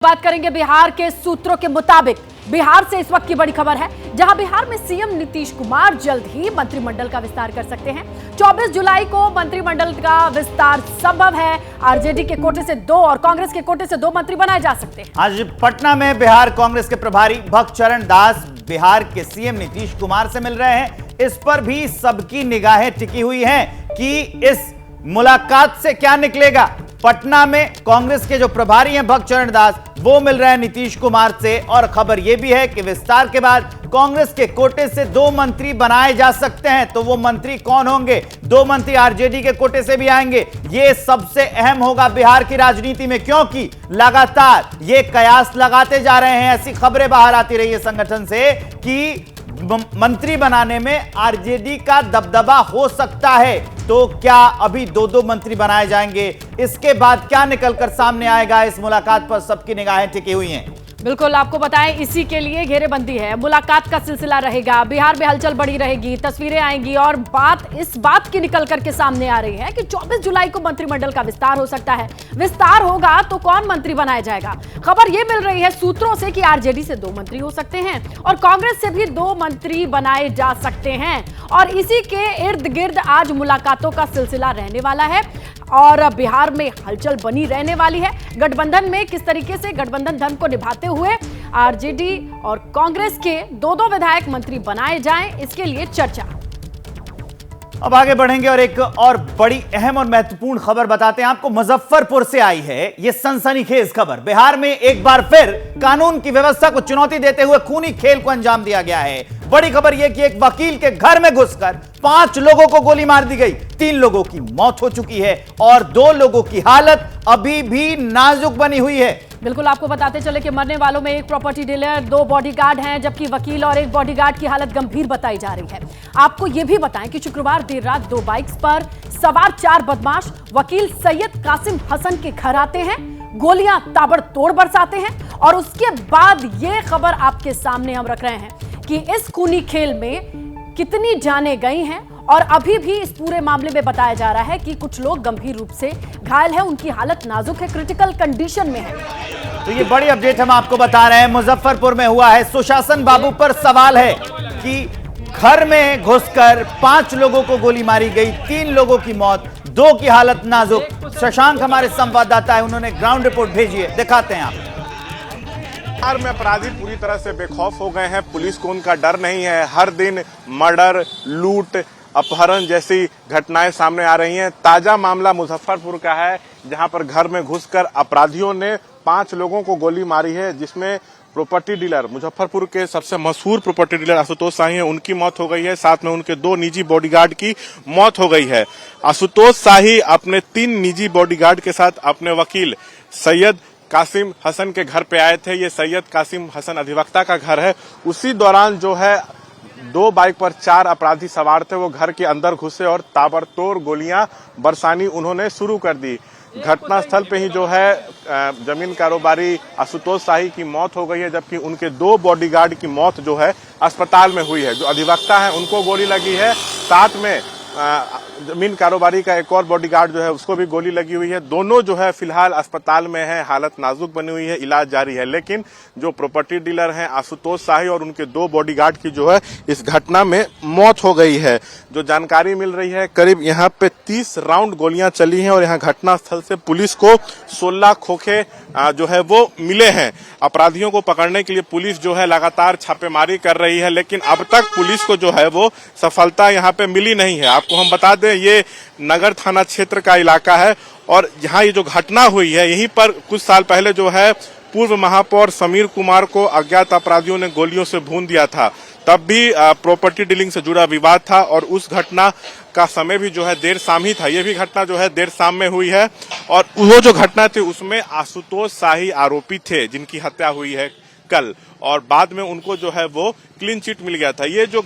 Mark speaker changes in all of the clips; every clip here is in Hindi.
Speaker 1: बात करेंगे बिहार के सूत्रों के मुताबिक। बिहार से इस वक्त की बड़ी खबर है, जहां बिहार में सीएम नीतीश कुमार जल्द ही मंत्रिमंडल का विस्तार कर सकते हैं। 24 जुलाई को मंत्रिमंडल का विस्तार संभव है। आरजेडी के कोटे से 2 और कांग्रेस के कोटे से 2 मंत्री बनाए जा सकते हैं।
Speaker 2: आज पटना में बिहार कांग्रेस के प्रभारी भक्तचरण दास बिहार के सीएम नीतीश कुमार से मिल रहे हैं। इस पर भी सबकी निगाहें टिकी हुई हैं कि इस मुलाकात से क्या निकलेगा। पटना में कांग्रेस के जो प्रभारी हैं भक्तचरण दास, वो मिल रहे हैं नीतीश कुमार से, और खबर यह भी है कि विस्तार के बाद कांग्रेस के कोटे से 2 मंत्री बनाए जा सकते हैं। तो वो मंत्री कौन होंगे? 2 मंत्री आरजेडी के कोटे से भी आएंगे। ये सबसे अहम होगा बिहार की राजनीति में, क्योंकि लगातार ये कयास लगाते जा रहे हैं। ऐसी खबरें बाहर आती रही है संगठन से कि मंत्री बनाने में आरजेडी का दबदबा हो सकता है। तो क्या अभी 2-2 मंत्री बनाए जाएंगे? इसके बाद क्या निकलकर सामने आएगा? इस मुलाकात पर सबकी निगाहें टिकी हुई हैं।
Speaker 1: बिल्कुल, आपको बताएं इसी के लिए घेरेबंदी है। मुलाकात का सिलसिला रहेगा, बिहार में हलचल बढ़ी रहेगी, तस्वीरें आएंगी और इस बात की निकल करके सामने आ रही है कि 24 जुलाई को मंत्रिमंडल का विस्तार हो सकता है। विस्तार होगा तो कौन मंत्री बनाया जाएगा? खबर यह मिल रही है सूत्रों से कि आरजेडी से 2 मंत्री हो सकते हैं और कांग्रेस से भी 2 मंत्री बनाए जा सकते हैं। और इसी के इर्द गिर्द आज मुलाकातों का सिलसिला रहने वाला है और बिहार में हलचल बनी रहने वाली है। गठबंधन में किस तरीके से गठबंधन धर्म को निभाते हुए आरजेडी और कांग्रेस के 2-2 विधायक मंत्री बनाए जाएं, इसके लिए चर्चा।
Speaker 2: अब आगे बढ़ेंगे और एक और बड़ी अहम और महत्वपूर्ण खबर बताते हैं आपको। मुजफ्फरपुर से आई है ये सनसनीखेज खबर। बिहार में एक बार फिर कानून की व्यवस्था को चुनौती देते हुए खूनी खेल को अंजाम दिया गया है। बड़ी खबर यह कि एक वकील के घर में घुसकर 5 लोगों को गोली मार दी गई। 3 लोगों की मौत हो चुकी है और 2 लोगों की हालत अभी भी नाजुक बनी हुई है।
Speaker 1: बिल्कुल, आपको बताते चले कि मरने वालों में एक प्रॉपर्टी डीलर, 2 बॉडीगार्ड हैं, जबकि वकील और एक बॉडीगार्ड की हालत गंभीर बताई जा रही है। आपको यह भी बताएं कि शुक्रवार देर रात 2 बाइक्स पर सवार 4 बदमाश वकील सैयद कासिम हसन के घर आते हैं, गोलियां ताबड़तोड़ बरसाते हैं और उसके बाद यह खबर आपके सामने हम रख रहे हैं कि इस खूनी खेल में कितनी जानें गई हैं। और अभी भी इस पूरे मामले में बताया जा रहा है कि कुछ लोग गंभीर रूप से घायल हैं, उनकी हालत नाजुक है, क्रिटिकल कंडीशन में है।
Speaker 2: तो ये बड़ी अपडेट हम आपको बता रहे हैं। मुजफ्फरपुर में हुआ है। सुशासन बाबू पर सवाल है कि घर में घुसकर 5 लोगों को गोली मारी गई, 3 लोगों की मौत, 2 की हालत नाजुक। शशांक हमारे संवाददाता है, उन्होंने ग्राउंड रिपोर्ट भेजी है, दिखाते हैं आप।
Speaker 3: बिहार में अपराधी पूरी तरह से बेखौफ हो गए हैं। पुलिस को उनका डर नहीं है। हर दिन मर्डर, लूट, अपहरण जैसी घटनाएं सामने आ रही हैं। ताजा मामला मुजफ्फरपुर का है, जहां पर घर में घुसकर अपराधियों ने 5 लोगों को गोली मारी है, जिसमें प्रॉपर्टी डीलर, मुजफ्फरपुर के सबसे मशहूर प्रॉपर्टी डीलर आशुतोष शाही है, उनकी मौत हो गई है। साथ में उनके 2 निजी बॉडीगार्ड की मौत हो गई है। आशुतोष शाही अपने 3 निजी बॉडीगार्ड के साथ अपने वकील सैयद कासिम हसन के घर पे आए थे। ये सैयद कासिम हसन अधिवक्ता का घर है। उसी दौरान जो है 2 बाइक पर 4 अपराधी सवार थे, वो घर के अंदर घुसे और ताबड़तोड़ गोलियां बरसानी उन्होंने शुरू कर दी। घटनास्थल पे ही जो है जमीन कारोबारी आशुतोष शाही की मौत हो गई है, जबकि उनके 2 बॉडीगार्ड की मौत जो है अस्पताल में हुई है। जो अधिवक्ता है उनको गोली लगी है, साथ में जमीन कारोबारी का एक और बॉडीगार्ड जो है उसको भी गोली लगी हुई है। दोनों जो है फिलहाल अस्पताल में है, हालत नाजुक बनी हुई है, इलाज जारी है। लेकिन जो प्रॉपर्टी डीलर हैं आशुतोष शाही और उनके 2 बॉडीगार्ड की जो है इस घटना में मौत हो गई है। जो जानकारी मिल रही है, करीब यहाँ पे 30 राउंड गोलियां चली हैं और यहाँ घटनास्थल से पुलिस को 16 खोखे जो है वो मिले हैं। अपराधियों को पकड़ने के लिए पुलिस जो है लगातार छापेमारी कर रही है, लेकिन अब तक पुलिस को जो है वो सफलता यहाँ पे मिली नहीं है। आपको हम बता दें, ये नगर थाना क्षेत्र का इलाका है और यहाँ ये जो घटना हुई है, यहीं पर कुछ साल पहले जो है पूर्व महापौर समीर कुमार को अज्ञात अपराधियों ने गोलियों से भून दिया था। तब भी प्रॉपर्टी डीलिंग से जुड़ा विवाद था और उस घटना का समय भी जो है देर शाम ही था। ये भी घटना जो है देर शाम में हुई है और वो जो घटना थी उसमें आशुतोष शाही आरोपी थे, जिनकी हत्या हुई है कल, और बाद में उनको जो है वो क्लीन चिट मिल गया था। ये जो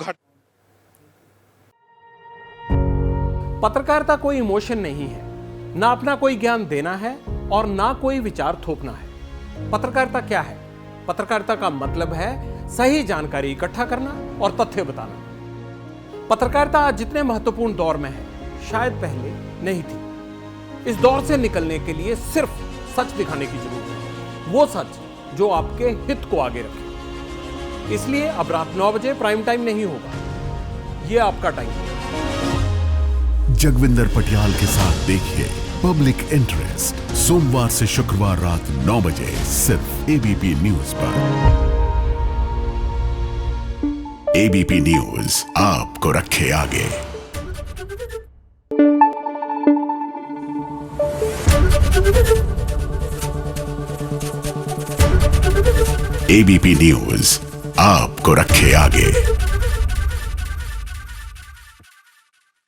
Speaker 4: पत्रकारिता कोई इमोशन नहीं है, ना अपना कोई ज्ञान देना है और ना कोई विचार थोपना है। पत्रकारिता क्या है? पत्रकारिता का मतलब है सही जानकारी इकट्ठा करना और तथ्य बताना। पत्रकारिता आज जितने महत्वपूर्ण दौर में है, शायद पहले नहीं थी। इस दौर से निकलने के लिए सिर्फ सच दिखाने की जरूरत है। वो सच जो आपके हित को आगे रखे। इसलिए अब रात 9 बजे प्राइम टाइम नहीं होगा, ये आपका टाइम है।
Speaker 5: जगविंदर पटियाल के साथ देखिए पब्लिक इंटरेस्ट सोमवार से शुक्रवार रात 9 बजे सिर्फ एबीपी न्यूज पर। एबीपी न्यूज आपको रखे आगे। एबीपी न्यूज आपको रखे आगे।